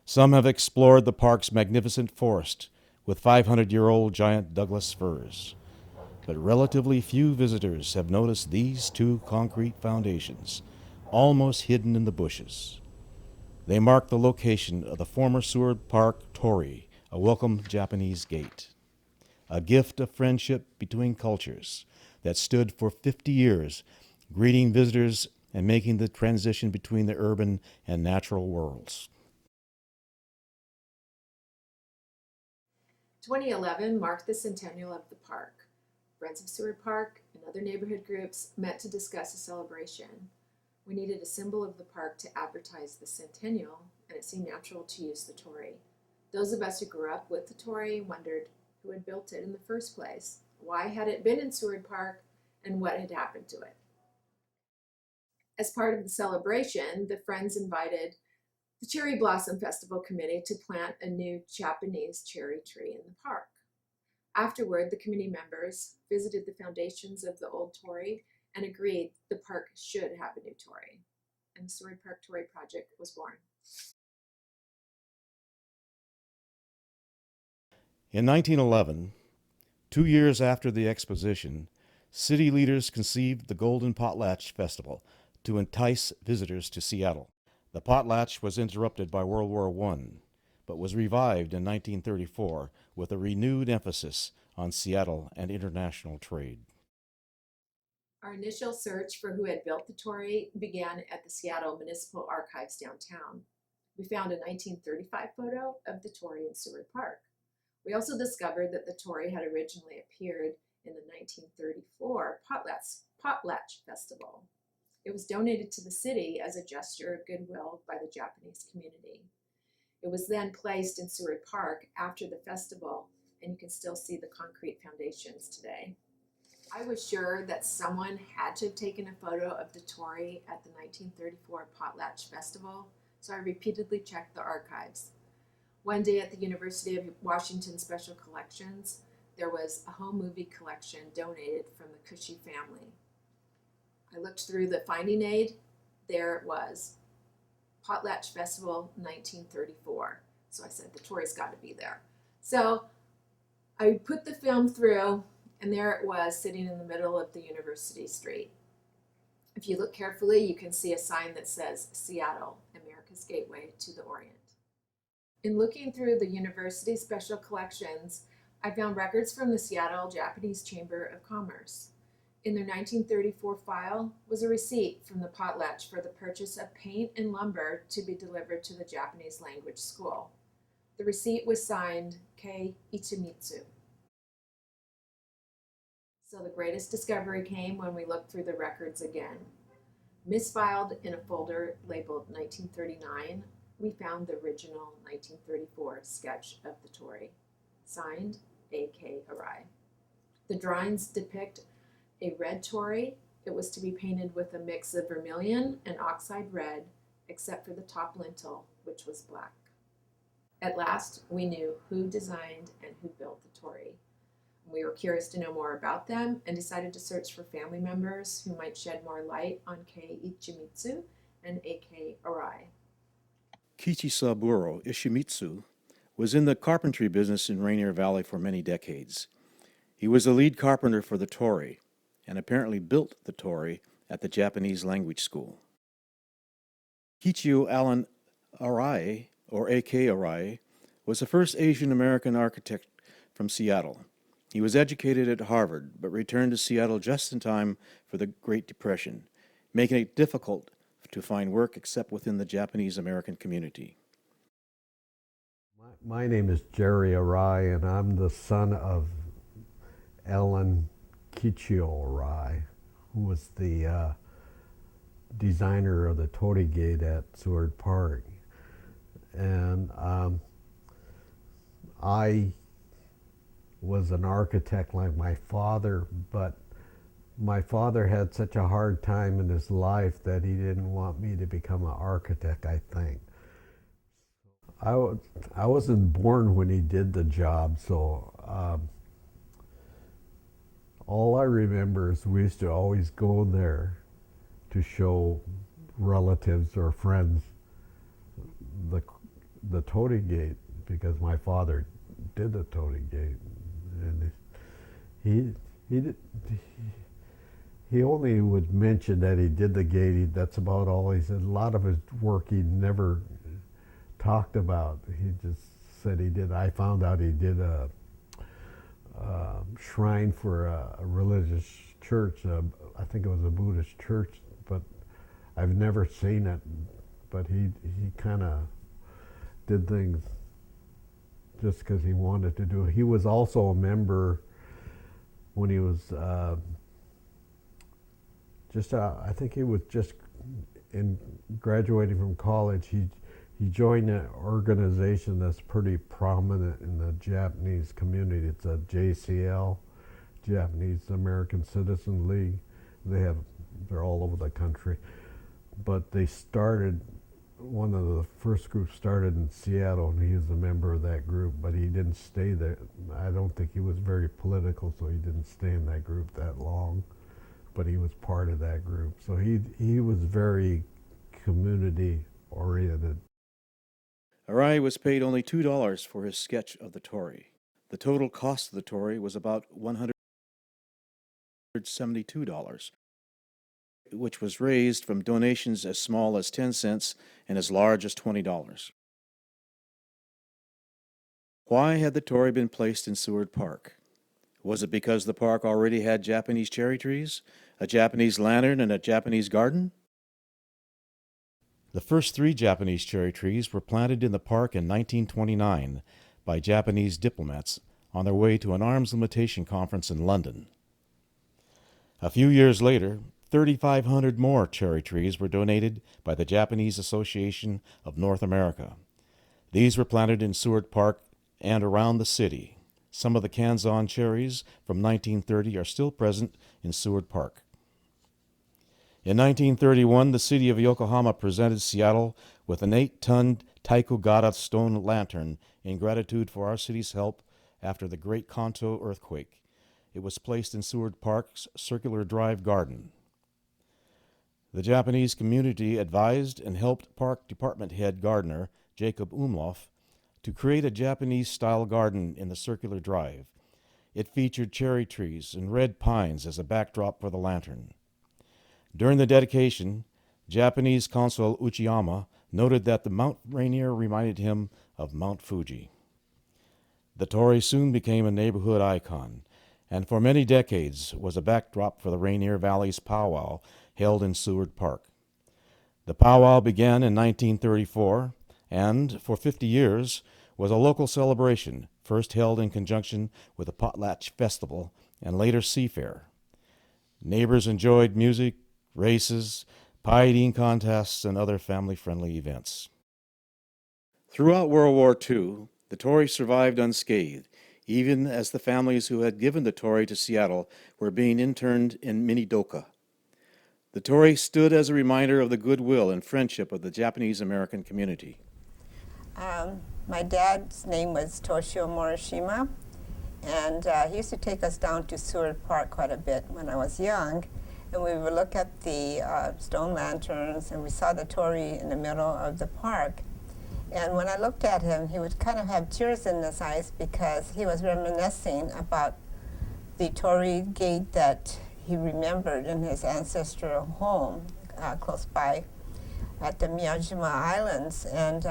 Some have explored the park's magnificent forest with 500-year-old giant Douglas firs, but relatively few visitors have noticed these two concrete foundations, almost hidden in the bushes. They mark the location of the former Seward Park Torii, a welcome Japanese gate, a gift of friendship between cultures that stood for 50 years, greeting visitors and making the transition between the urban and natural worlds. 2011 marked the centennial of the park. Friends of Seward Park and other neighborhood groups met to discuss a celebration. We needed a symbol of the park to advertise the centennial, and it seemed natural to use the Torii. Those of us who grew up with the Torii wondered who had built it in the first place, why had it been in Seward Park, and what had happened to it. As part of the celebration, the friends invited the Cherry Blossom Festival Committee to plant a new Japanese cherry tree in the park. Afterward, the committee members visited the foundations of the old Torii and agreed the park should have a new Torii. And the Seward Park Torii Project was born. In 1911, 2 years after the exposition, city leaders conceived the Golden Potlatch Festival to entice visitors to Seattle. The potlatch was interrupted by World War I, but was revived in 1934 with a renewed emphasis on Seattle and international trade. Our initial search for who had built the Torii began at the Seattle Municipal Archives downtown. We found a 1935 photo of the Torii in Seward Park. We also discovered that the Torii had originally appeared in the 1934 Potlatch Festival. It was donated to the city as a gesture of goodwill by the Japanese community. It was then placed in Seward Park after the festival, and you can still see the concrete foundations today. I was sure that someone had to have taken a photo of the Torii at the 1934 Potlatch Festival, so I repeatedly checked the archives. One day at the University of Washington Special Collections, there was a home movie collection donated from the Cushy family. I looked through the finding aid. There it was, Potlatch Festival 1934. So I said, the Torii's got to be there. So I put the film through, and there it was sitting in the middle of the University Street. If you look carefully, you can see a sign that says Seattle, America's Gateway to the Orient. In looking through the University Special Collections, I found records from the Seattle Japanese Chamber of Commerce. In their 1934 file was a receipt from the potlatch for the purchase of paint and lumber to be delivered to the Japanese language school. The receipt was signed Kei Ichimitsu. So the greatest discovery came when we looked through the records again. Misfiled in a folder labeled 1939, we found the original 1934 sketch of the Torii, signed A.K. Arai. The drawings depict a red Torii. It was to be painted with a mix of vermilion and oxide red, except for the top lintel, which was black. At last, we knew who designed and who built the Torii. We were curious to know more about them and decided to search for family members who might shed more light on Kei Ichimitsu and A.K. Arai. Kichisaburo Ishimitsu was in the carpentry business in Rainier Valley for many decades. He was the lead carpenter for the Torii, and apparently built the Torii at the Japanese language school. Kichio Allen Arai, or A.K. Arai, was the first Asian American architect from Seattle. He was educated at Harvard, but returned to Seattle just in time for the Great Depression, making it difficult to find work except within the Japanese American community. My name is Jerry Arai, and I'm the son of Ellen Kichio Arai, who was the designer of the Torii Gate at Seward Park. And I was an architect like my father, but my father had such a hard time in his life that he didn't want me to become an architect, I think. I wasn't born when he did the job, so all I remember is we used to always go there to show relatives or friends the Torii Gate because my father did the Torii Gate, and he did, he only would mention that he did the gate. That's about all he said. A lot of his work he never talked about. He just said he did. I found out he did a shrine for a religious church. I think it was a Buddhist church, but I've never seen it. But he kind of did things just because he wanted to do it. He was also a member when he was I think he was just in graduating from college. He joined an organization that's pretty prominent in the Japanese community. It's a JCL, Japanese American Citizen League. They're all over the country. But they started, one of the first groups started in Seattle, and he was a member of that group, but he didn't stay there. I don't think he was very political, so he didn't stay in that group that long, but he was part of that group. So he was very community oriented. Arai was paid only $2 for his sketch of the Torii. The total cost of the Torii was about $172, which was raised from donations as small as 10 cents and as large as $20. Why had the Torii been placed in Seward Park? Was it because the park already had Japanese cherry trees, a Japanese lantern, and a Japanese garden? The first 3 Japanese cherry trees were planted in the park in 1929 by Japanese diplomats on their way to an arms limitation conference in London. A few years later, 3,500 more cherry trees were donated by the Japanese Association of North America. These were planted in Seward Park and around the city. Some of the Kanzan cherries from 1930 are still present in Seward Park. In 1931, the city of Yokohama presented Seattle with an 8-ton Taikugata stone lantern in gratitude for our city's help after the Great Kanto earthquake. It was placed in Seward Park's Circular Drive garden. The Japanese community advised and helped Park Department head gardener Jacob Umlauf to create a Japanese-style garden in the Circular Drive. It featured cherry trees and red pines as a backdrop for the lantern. During the dedication, Japanese Consul Uchiyama noted that the Mount Rainier reminded him of Mount Fuji. The Torii soon became a neighborhood icon, and for many decades was a backdrop for the Rainier Valley's powwow held in Seward Park. The powwow began in 1934 and, for 50 years, was a local celebration, first held in conjunction with the Potlatch Festival and later Sea Fair. Neighbors enjoyed music, races, pie eating contests, and other family-friendly events. Throughout World War II, the Torii survived unscathed, even as the families who had given the Torii to Seattle were being interned in Minidoka. The Torii stood as a reminder of the goodwill and friendship of the Japanese-American community. My dad's name was Toshio Morishima, and he used to take us down to Seward Park quite a bit when I was young. And we would look at the stone lanterns, and we saw the Torii in the middle of the park. And when I looked at him, he would kind of have tears in his eyes because he was reminiscing about the Torii gate that he remembered in his ancestral home close by at the Miyajima Islands. And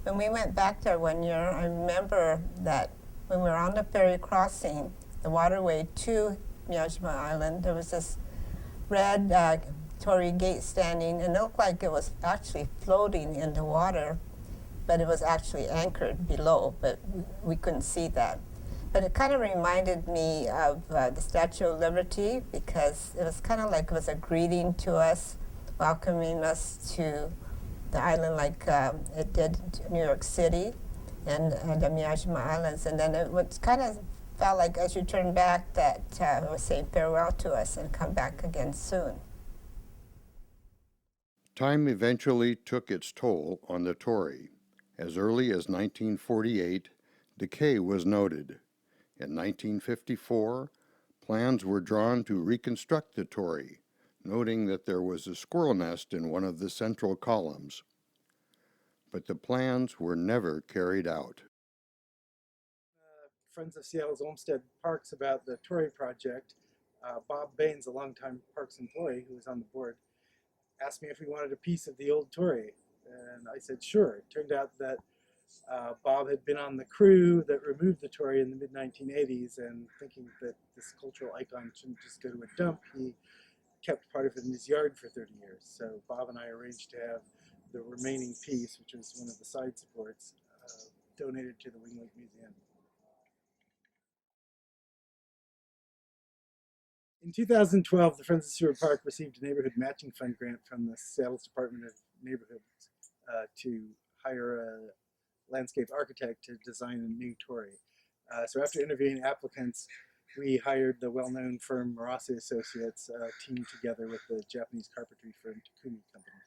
when we went back there one year, I remember that when we were on the ferry crossing the waterway to Miyajima Island, there was this red Torii gate standing, and it looked like it was actually floating in the water, but it was actually anchored below, but we couldn't see that. But it kind of reminded me of the Statue of Liberty, because it was kind of like it was a greeting to us, welcoming us to the island like it did to New York City and the Miyajima Islands. And then it was kind of felt like as you turn back that it was saying farewell to us and come back again soon. Time eventually took its toll on the Torii. As early as 1948, decay was noted. In 1954, plans were drawn to reconstruct the Torii, noting that there was a squirrel nest in one of the central columns. but the plans were never carried out. Friends of Seattle's Olmsted Parks about the Torii project. Bob Baines, a longtime Parks employee who was on the board, asked me if we wanted a piece of the old Torii, and I said sure. It turned out that Bob had been on the crew that removed the Torii in the mid-1980s, and thinking that this cultural icon shouldn't just go to a dump, he kept part of it in his yard for 30 years. So Bob and I arranged to have the remaining piece, which was one of the side supports, donated to the Wing Lake Museum. In 2012, the Friends of Seward Park received a neighborhood matching fund grant from the Seattle's Department of Neighborhoods to hire a landscape architect to design a new Torii. So after interviewing applicants, we hired the well-known firm Marase Associates, teamed together with the Japanese carpentry firm Takumi Company.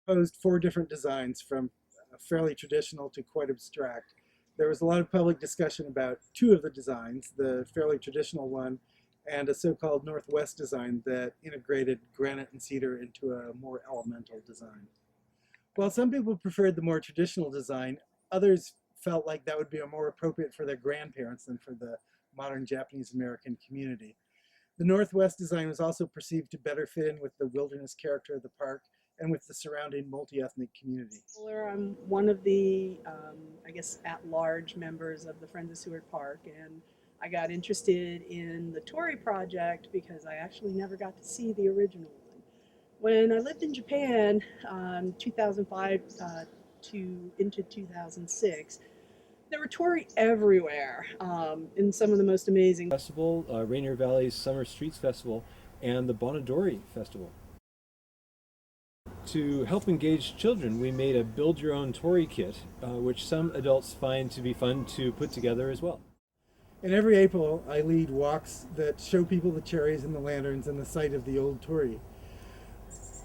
Proposed 4 different designs, from fairly traditional to quite abstract. There was a lot of public discussion about 2 of the designs, the fairly traditional one and a so-called Northwest design that integrated granite and cedar into a more elemental design. While some people preferred the more traditional design, others felt like that would be more appropriate for their grandparents than for the modern Japanese American community. The Northwest design was also perceived to better fit in with the wilderness character of the park and with the surrounding multi-ethnic community. I'm one of the, I guess, at-large members of the Friends of Seward Park, and I got interested in the Torii project because I actually never got to see the original one. When I lived in Japan, 2005 into 2006, there were Torii everywhere, in some of the most amazing festival, Rainier Valley's Summer Streets Festival, and the Bonadori Festival. To help engage children, we made a build-your-own Torii kit, which some adults find to be fun to put together as well. And every April, I lead walks that show people the cherries and the lanterns and the site of the old Torii.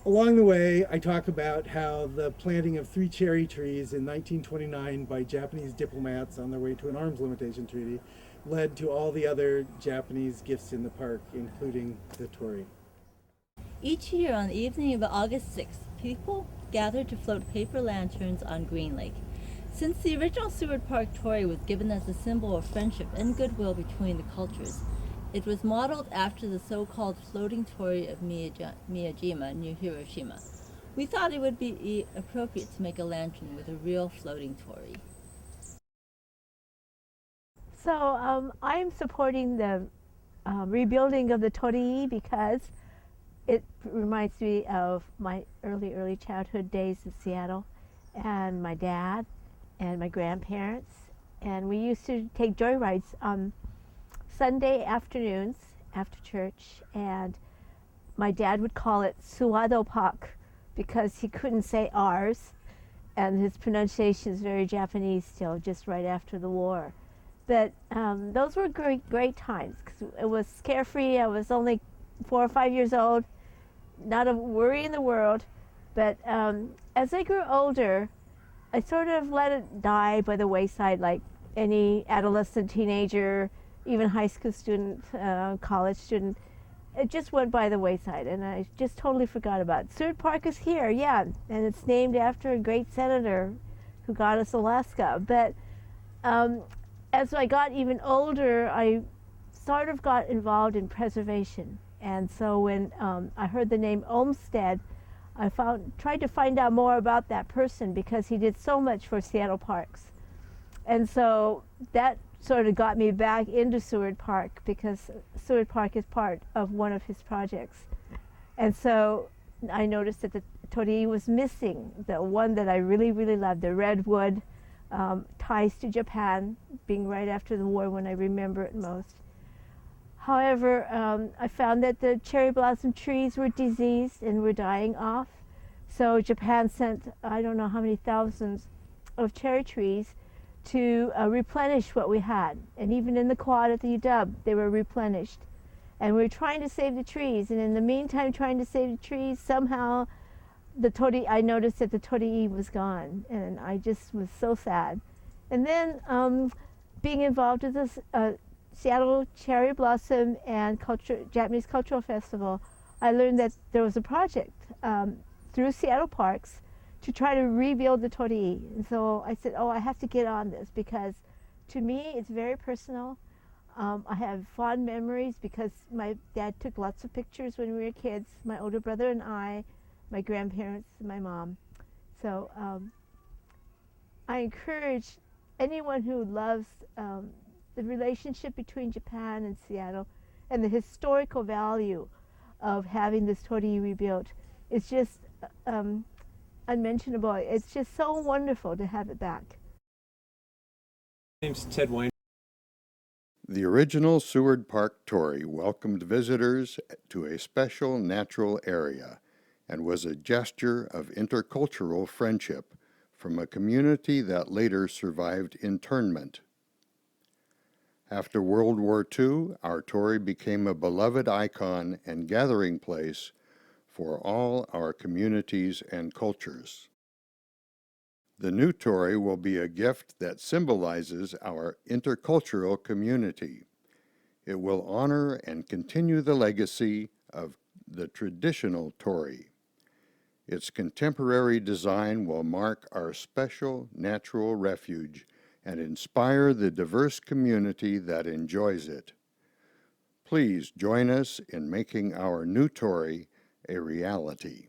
Along the way, I talk about how the planting of 3 cherry trees in 1929 by Japanese diplomats on their way to an arms limitation treaty led to all the other Japanese gifts in the park, including the Torii. Each year on the evening of August 6th, people gather to float paper lanterns on Green Lake. Since the original Seward Park Torii was given as a symbol of friendship and goodwill between the cultures, it was modeled after the so-called floating Torii of Miyajima near Hiroshima. We thought it would be appropriate to make a lantern with a real floating Torii. So I'm supporting the rebuilding of the Torii because it reminds me of my early childhood days in Seattle, and my dad and my grandparents, and we used to take joyrides on Sunday afternoons after church, and my dad would call it Suwado Park because he couldn't say ours, and his pronunciation is very Japanese still, just right after the war. But those were great times because it was carefree. I was only 4 or 5 years old, not a worry in the world. But as I grew older, I sort of let it die by the wayside like any adolescent, teenager, even high school student, college student. It just went by the wayside, and I just totally forgot about it. Seward Park is here, yeah, and it's named after a great senator who got us Alaska. But as I got even older, I sort of got involved in preservation. And so when I heard the name Olmsted, I tried to find out more about that person because he did so much for Seattle parks. And so that sort of got me back into Seward Park because Seward Park is part of one of his projects. And so I noticed that the Torii was missing, the one that I really loved, the redwood, ties to Japan, being right after the war when I remember it most. However, I found that the cherry blossom trees were diseased and were dying off. So Japan sent, I don't know how many thousands of cherry trees to replenish what we had. And even in the quad at the UW, they were replenished. And we were trying to save the trees. And in the meantime, trying to save the trees, somehow I noticed that the Torii was gone. And I just was so sad. And then being involved with this Seattle Cherry Blossom and Japanese Cultural Festival, I learned that there was a project through Seattle Parks to try to rebuild the Torii. And so I said, oh, I have to get on this because to me it's very personal. I have fond memories because my dad took lots of pictures when we were kids, my older brother and I, my grandparents, and my mom. So I encourage anyone who loves the relationship between Japan and Seattle and the historical value of having this Torii rebuilt. It's just unmentionable. It's just so wonderful to have it back. My name's Ted Weiner. The original Seward Park Torii welcomed visitors to a special natural area and was a gesture of intercultural friendship from a community that later survived internment. After World War II, our Torii became a beloved icon and gathering place for all our communities and cultures. The new Torii will be a gift that symbolizes our intercultural community. It will honor and continue the legacy of the traditional Torii. Its contemporary design will mark our special natural refuge and inspire the diverse community that enjoys it. Please join us in making our new Torii a reality.